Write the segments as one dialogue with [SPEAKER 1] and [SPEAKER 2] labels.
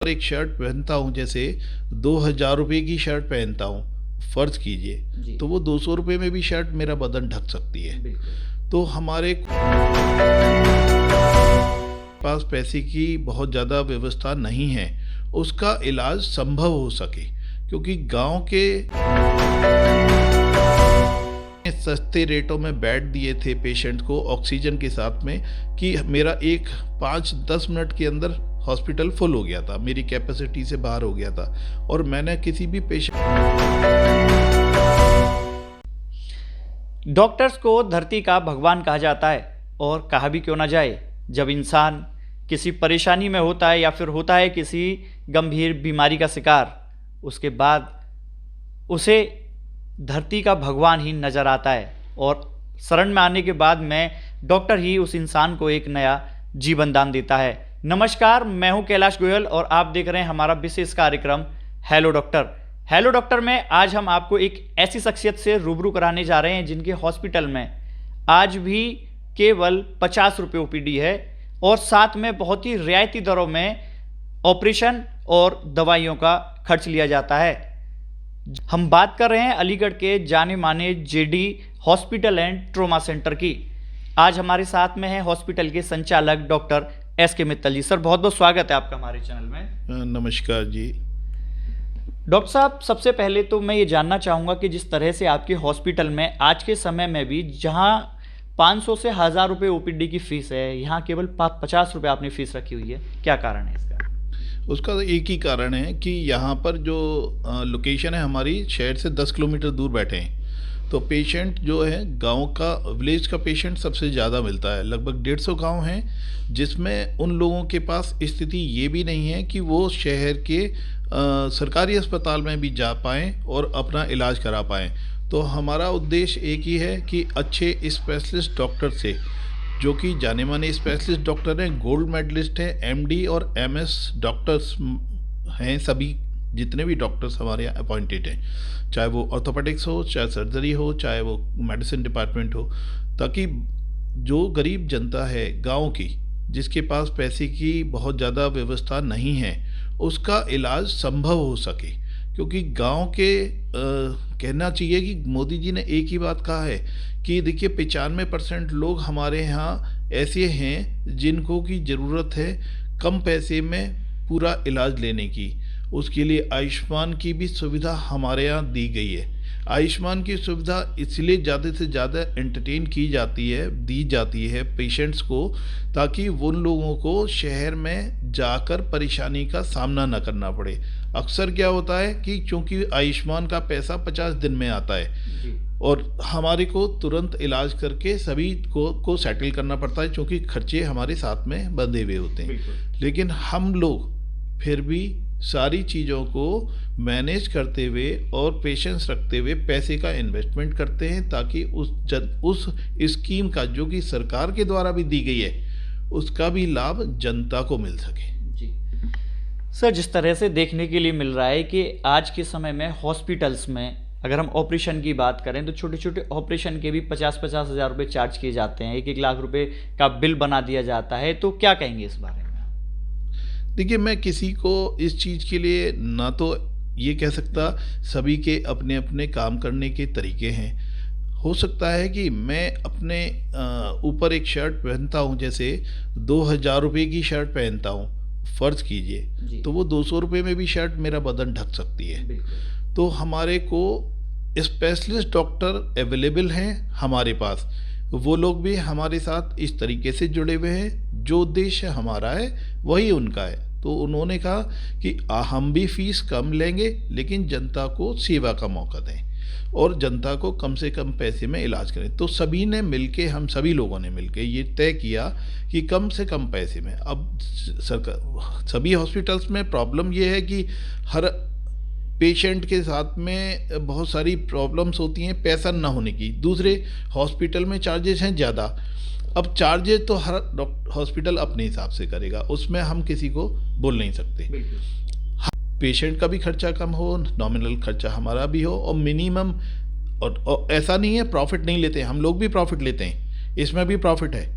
[SPEAKER 1] और एक शर्ट पहनता हूँ, जैसे 2,000 रुपये की शर्ट पहनता हूँ, फ़र्ज़ कीजिए, तो वो 200 रुपये में भी शर्ट मेरा बदन ढक सकती है। तो हमारे पास पैसे की बहुत ज़्यादा व्यवस्था नहीं है, उसका इलाज संभव हो सके, क्योंकि गांव के सस्ते रेटों में बेड दिए थे पेशेंट को ऑक्सीजन के साथ में, कि मेरा एक 5-10 मिनट के अंदर हॉस्पिटल फुल हो गया था, मेरी कैपेसिटी से बाहर हो गया था। और मैंने किसी भी पेशेंट
[SPEAKER 2] डॉक्टर्स को धरती का भगवान कहा जाता है, और कहा भी क्यों ना जाए, जब इंसान किसी परेशानी में होता है या फिर होता है किसी गंभीर बीमारी का शिकार, उसके बाद उसे धरती का भगवान ही नज़र आता है, और शरण में आने के बाद में डॉक्टर ही उस इंसान को एक नया जीवन दान देता है। नमस्कार, मैं हूं कैलाश गोयल और आप देख रहे हैं हमारा विशेष कार्यक्रम हेलो डॉक्टर। हेलो डॉक्टर में आज हम आपको एक ऐसी शख्सियत से रूबरू कराने जा रहे हैं जिनके हॉस्पिटल में आज भी केवल 50 रुपये ओपीडी है, और साथ में बहुत ही रियायती दरों में ऑपरेशन और दवाइयों का खर्च लिया जाता है। हम बात कर रहे हैं अलीगढ़ के जाने माने JD hospital and trauma centre की। आज हमारे साथ में है हॉस्पिटल के संचालक डॉक्टर एस.के. मित्तल जी। सर, बहुत बहुत स्वागत है आपका हमारे चैनल में।
[SPEAKER 1] नमस्कार जी।
[SPEAKER 2] डॉक्टर साहब, सबसे पहले तो मैं ये जानना चाहूँगा कि जिस तरह से आपके हॉस्पिटल में आज के समय में भी जहाँ 500 से 1000 रुपये ओपीडी की फ़ीस है, यहाँ केवल 50 रुपये आपने फ़ीस रखी हुई है, क्या कारण है इसका?
[SPEAKER 1] उसका एक ही कारण है कि यहाँ पर जो लोकेशन है हमारी शहर से 10 किलोमीटर दूर बैठे हैं, तो पेशेंट जो है गांव का, विलेज का पेशेंट सबसे ज़्यादा मिलता है। लगभग 150 गांव हैं, जिसमें उन लोगों के पास स्थिति ये भी नहीं है कि वो शहर के सरकारी अस्पताल में भी जा पाएँ और अपना इलाज करा पाएँ। तो हमारा उद्देश्य एक ही है कि अच्छे स्पेशलिस्ट डॉक्टर से, जो कि जाने माने स्पेशलिस्ट डॉक्टर हैं, गोल्ड मेडलिस्ट हैं, एमडी और एमएस डॉक्टर्स हैं, सभी जितने भी डॉक्टर्स हमारे यहाँ अपॉइंटेड हैं, चाहे वो ऑर्थोपेडिक्स हो, चाहे सर्जरी हो, चाहे वो मेडिसिन डिपार्टमेंट हो, ताकि जो गरीब जनता है गांव की, जिसके पास पैसे की बहुत ज़्यादा व्यवस्था नहीं है, उसका इलाज संभव हो सके। क्योंकि गांव के कहना चाहिए कि मोदी जी ने एक ही बात कहा है कि देखिए 95% लोग हमारे यहाँ ऐसे हैं जिनको की ज़रूरत है कम पैसे में पूरा इलाज लेने की। उसके लिए आयुष्मान की भी सुविधा हमारे यहाँ दी गई है। आयुष्मान की सुविधा इसलिए ज़्यादा से ज़्यादा एंटरटेन की जाती है, दी जाती है पेशेंट्स को, ताकि उन लोगों को शहर में जाकर परेशानी का सामना न करना पड़े। अक्सर क्या होता है कि चूँकि आयुष्मान का पैसा 50 दिन में आता है और हमारे को तुरंत इलाज करके सभी को सेटल करना पड़ता है, क्योंकि खर्चे हमारे साथ में बंधे हुए होते हैं। लेकिन हम लोग फिर भी सारी चीज़ों को मैनेज करते हुए और पेशेंस रखते हुए पैसे का इन्वेस्टमेंट करते हैं, ताकि उस स्कीम का, जो कि सरकार के द्वारा भी दी गई है, उसका भी लाभ जनता को मिल सके।
[SPEAKER 2] जी सर, जिस तरह से देखने के लिए मिल रहा है कि आज के समय में हॉस्पिटल्स में अगर हम ऑपरेशन की बात करें तो छोटे छोटे ऑपरेशन के भी 50-50 हज़ार रुपये चार्ज किए जाते हैं, 1-1 लाख रुपए का बिल बना दिया जाता है, तो क्या कहेंगे इस बारे में?
[SPEAKER 1] देखिए, मैं किसी को इस चीज़ के लिए ना तो ये कह सकता, सभी के अपने अपने काम करने के तरीके हैं। हो सकता है कि मैं अपने ऊपर एक शर्ट पहनता हूँ, जैसे 2,000 रुपये की शर्ट पहनता हूँ, फ़र्ज़ कीजिए, तो वो 200 रुपये में भी शर्ट मेरा बदन ढक सकती है। तो हमारे को स्पेशलिस्ट डॉक्टर अवेलेबल हैं हमारे पास, वो लोग भी हमारे साथ इस तरीके से जुड़े हुए हैं, जो उद्देश्य हमारा है वही उनका है। तो उन्होंने कहा कि हम भी फीस कम लेंगे, लेकिन जनता को सेवा का मौका दें और जनता को कम से कम पैसे में इलाज करें। तो सभी ने मिलके, हम सभी लोगों ने मिलके ये तय किया कि कम से कम पैसे में। अब सरकार, सभी हॉस्पिटल्स में प्रॉब्लम ये है कि हर पेशेंट के साथ में बहुत सारी प्रॉब्लम्स होती हैं पैसा ना होने की। दूसरे हॉस्पिटल में चार्जेस हैं ज़्यादा। अब चार्जेस तो हर हॉस्पिटल अपने हिसाब से करेगा, उसमें हम किसी को बोल नहीं सकते। पेशेंट का भी खर्चा कम हो, नॉमिनल खर्चा हमारा भी हो, और मिनिमम, और ऐसा नहीं है प्रॉफिट नहीं लेते, हम लोग भी प्रॉफिट लेते हैं, इसमें भी प्रॉफिट है।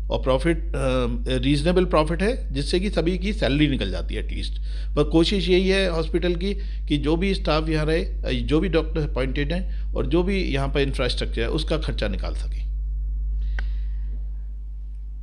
[SPEAKER 1] और प्रॉफिट रीजनेबल प्रॉफिट है, जिससे कि सभी की सैलरी निकल जाती है एटलीस्ट। पर कोशिश यही है हॉस्पिटल की कि जो भी स्टाफ यहाँ रहे, जो भी डॉक्टर अपॉइंटेड हैं और जो भी यहाँ पर इंफ्रास्ट्रक्चर है उसका खर्चा निकाल सकें।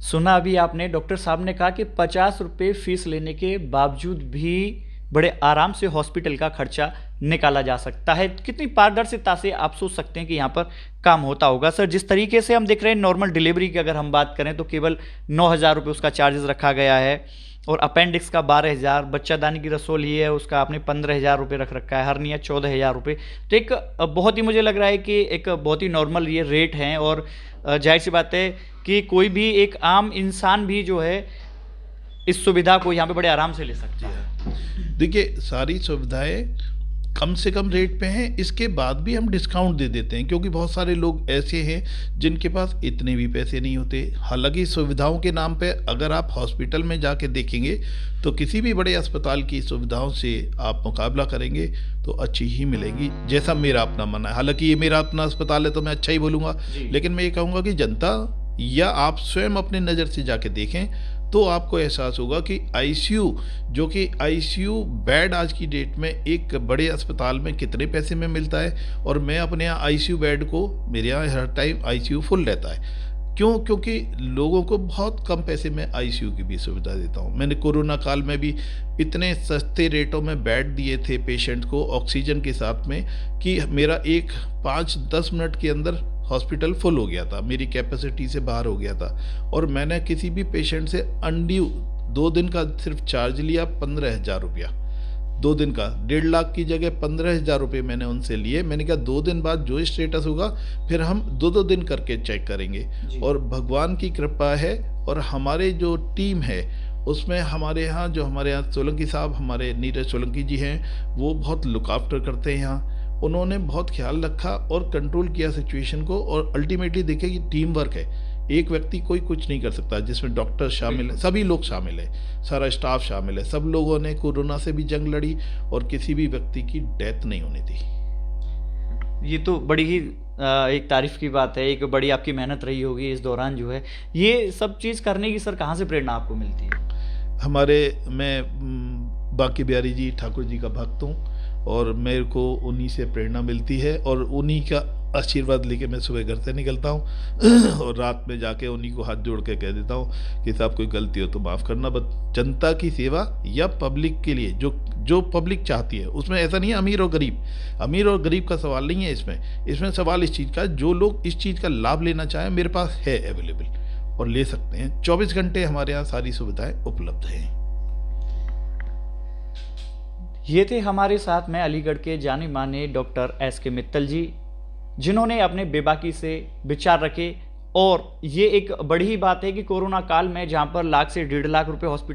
[SPEAKER 2] सुना अभी आपने, डॉक्टर साहब ने कहा कि 50 रुपये फीस लेने के बावजूद भी बड़े आराम से हॉस्पिटल का खर्चा निकाला जा सकता है। कितनी पारदर्शिता से आप सोच सकते हैं कि यहाँ पर काम होता होगा। सर, जिस तरीके से हम देख रहे हैं नॉर्मल डिलीवरी की अगर हम बात करें तो केवल 9,000 रुपये उसका चार्जेस रखा गया है, और अपेंडिक्स का 12,000, बच्चादानी की रसोली है उसका आपने 15,000 रुपये रख रखा है, हर्निया 14,000 रुपये। तो एक बहुत ही मुझे लग रहा है कि एक बहुत ही नॉर्मल ये रेट हैं, और जाहिर सी बात है कि कोई भी एक आम इंसान भी जो है इस सुविधा को यहाँ पे बड़े आराम से ले सकता है।
[SPEAKER 1] देखिए, सारी सुविधाएं कम से कम रेट पे हैं, इसके बाद भी हम डिस्काउंट दे देते हैं, क्योंकि बहुत सारे लोग ऐसे हैं जिनके पास इतने भी पैसे नहीं होते। हालांकि सुविधाओं के नाम पे अगर आप हॉस्पिटल में जाके देखेंगे तो किसी भी बड़े अस्पताल की सुविधाओं से आप मुकाबला करेंगे तो अच्छी ही मिलेगी, जैसा मेरा अपना मानना है। हालांकि ये मेरा अपना अस्पताल है तो मैं अच्छा ही बोलूँगा, लेकिन मैं ये कहूँगा कि जनता या आप स्वयं अपने नज़र से जाके देखें तो आपको एहसास होगा कि आईसीयू, जो कि आईसीयू बेड आज की डेट में एक बड़े अस्पताल में कितने पैसे में मिलता है, और मैं अपने यहाँ आईसीयू बेड को, मेरे यहाँ हर टाइम आईसीयू फुल रहता है। क्यों? क्योंकि लोगों को बहुत कम पैसे में आईसीयू की भी सुविधा देता हूँ। मैंने कोरोना काल में भी इतने सस्ते रेटों में बेड दिए थे पेशेंट को ऑक्सीजन के साथ में कि मेरा एक 5-10 मिनट के अंदर हॉस्पिटल फुल हो गया था, मेरी कैपेसिटी से बाहर हो गया था। और मैंने किसी भी पेशेंट से अनड्यू 2 दिन का सिर्फ चार्ज लिया 15,000 रुपया, 2 दिन का 1.5 लाख की जगह 15,000 रुपये मैंने उनसे लिए। मैंने कहा 2 दिन बाद जो स्टेटस होगा फिर हम 2-2 दिन करके चेक करेंगे। और भगवान की कृपा है, और हमारे जो टीम है उसमें हमारे यहाँ सोलंकी साहब, हमारे नीरज सोलंकी जी हैं, वो बहुत लुक आफ्टर करते हैं यहाँ। उन्होंने बहुत ख्याल रखा और कंट्रोल किया सिचुएशन को, और अल्टीमेटली देखे कि टीम वर्क है, एक व्यक्ति कोई कुछ नहीं कर सकता, जिसमें डॉक्टर शामिल है, सभी लोग शामिल है, सारा स्टाफ शामिल है। सब लोगों ने कोरोना से भी जंग लड़ी और किसी भी व्यक्ति की डेथ नहीं होने दी।
[SPEAKER 2] ये तो बड़ी ही एक तारीफ की बात है, एक बड़ी आपकी मेहनत रही होगी इस दौरान जो है। ये सब चीज़ करने की सर कहाँ से प्रेरणा आपको मिलती है?
[SPEAKER 1] मैं बांके बिहारी जी ठाकुर जी का भक्त हूँ, और मेरे को उन्हीं से प्रेरणा मिलती है, और उन्हीं का आशीर्वाद लेके मैं सुबह घर से निकलता हूँ और रात में जाके उन्हीं को हाथ जोड़ के कह देता हूँ कि साहब कोई गलती हो तो माफ़ करना। बस जनता की सेवा या पब्लिक के लिए जो पब्लिक चाहती है, उसमें ऐसा नहीं है अमीर और गरीब का सवाल नहीं है। इसमें सवाल इस चीज़ का, जो लोग इस चीज़ का लाभ लेना चाहें मेरे पास है अवेलेबल और ले सकते हैं। 24 घंटे हमारे यहाँ सारी सुविधाएँ उपलब्ध हैं।
[SPEAKER 2] ये थे हमारे साथ में अलीगढ़ के जाने माने डॉक्टर SK मित्तल जी, जिन्होंने अपने बेबाकी से विचार रखे। और ये एक बड़ी ही बात है कि कोरोना काल में जहाँ पर 1 लाख से 1.5 लाख रुपए हॉस्पिटल